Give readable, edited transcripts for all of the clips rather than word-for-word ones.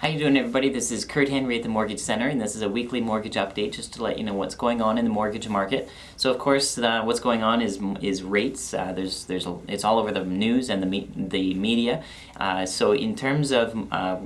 How you doing, everybody? This is Kurt Henry at the Mortgage Center, and this is a weekly mortgage update just to let you know what's going on in the mortgage market. So, of course, what's going on is rates. It's all over the news and the media. So, in terms of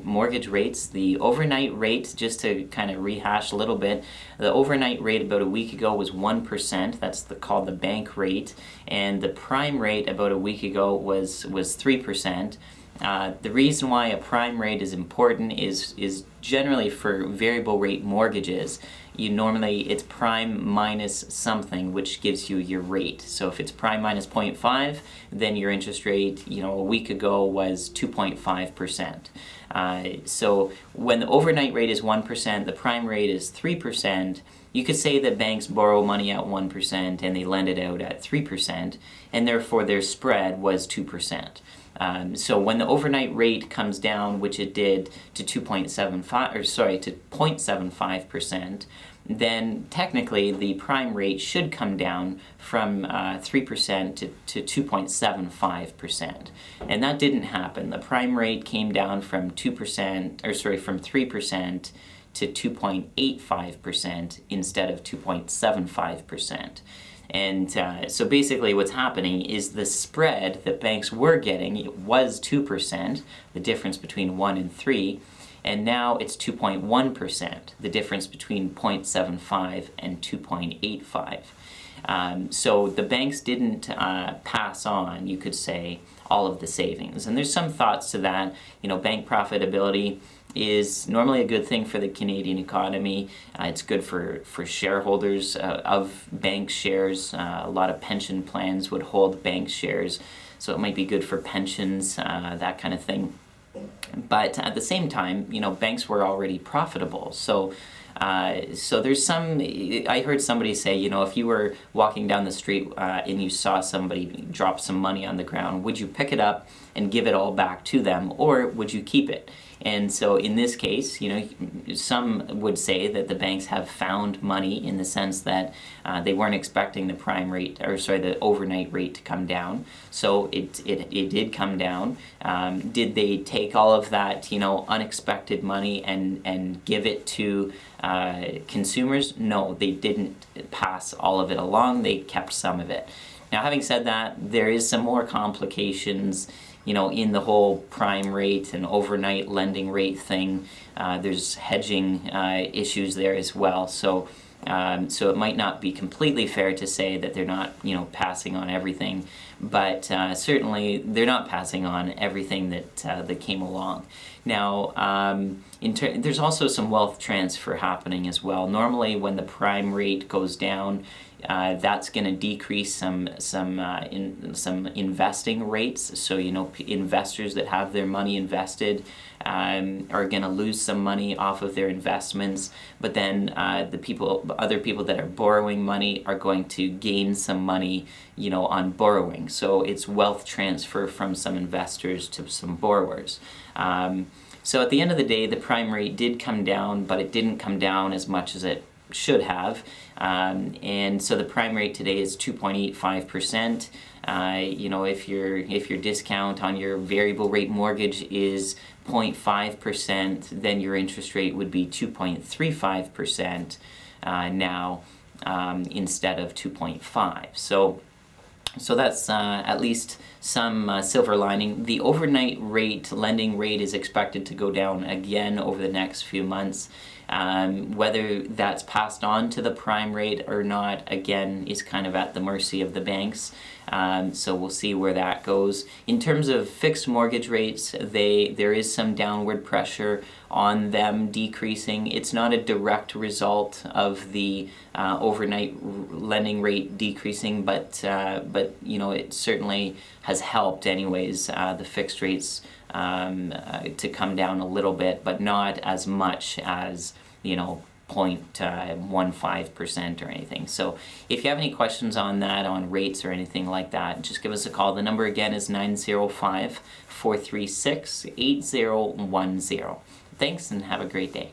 mortgage rates, the overnight rate, just to kind of rehash a little bit, the overnight rate about a week ago was 1%. That's called the bank rate, and the prime rate about a week ago was 3%. The reason why a prime rate is important is generally for variable rate mortgages. It's prime minus something, which gives you your rate. So if it's prime minus 0.5, then your interest rate, a week ago was 2.5%. So when the overnight rate is 1%, the prime rate is 3%. You could say that banks borrow money at 1% and they lend it out at 3%, and therefore their spread was 2%. So when the overnight rate comes down, which it did to 0.75%, then technically the prime rate should come down from 3% to 2.75%. And that didn't happen. The prime rate came down from 3% to 2.85% instead of 2.75%. And so basically what's happening is the spread that banks were getting, it was 2%, the difference between 1 and 3, and now it's 2.1%, the difference between 0.75 and 2.85. So the banks didn't pass on, you could say, all of the savings. And there's some thoughts to that. Bank profitability is normally a good thing for the Canadian economy. It's good for shareholders of bank shares. A lot of pension plans would hold bank shares, so it might be good for pensions, that kind of thing. But at the same time, banks were already profitable. So there's some, I heard somebody say, if you were walking down the street and you saw somebody drop some money on the ground, would you pick it up and give it all back to them, or would you keep it? And so in this case, some would say that the banks have found money in the sense that they weren't expecting the the overnight rate to come down. So it did come down. Did they take all of that, unexpected money and give it to consumers? No, they didn't pass all of it along. They kept some of it. Now, having said that, there is some more complications in the whole prime rate and overnight lending rate thing. There's hedging issues there as well. So it might not be completely fair to say that they're not, passing on everything, but certainly they're not passing on everything that came along. Now, there's also some wealth transfer happening as well. Normally, when the prime rate goes down, that's going to decrease some investing rates. So investors that have their money invested are going to lose some money off of their investments. But then other people that are borrowing money are going to gain some money, on borrowing. So it's wealth transfer from some investors to some borrowers. So at the end of the day, the prime rate did come down, but it didn't come down as much as it should have, and so the prime rate today is 2.85%. If your discount on your variable rate mortgage is 0.5%, then your interest rate would be 2.35% now, instead of 2.5. So that's at least some silver lining. The overnight lending rate is expected to go down again over the next few months. Whether that's passed on to the prime rate or not, again, is kind of at the mercy of the banks. So we'll see where that goes. In terms of fixed mortgage rates, there is some downward pressure on them decreasing. It's not a direct result of the overnight lending rate decreasing, but it certainly has helped anyways, the fixed rates to come down a little bit, but not as much as 0.15% or anything. So if you have any questions on that, on rates or anything like that, just give us a call. The number again is 905-436-8010. Thanks, and have a great day.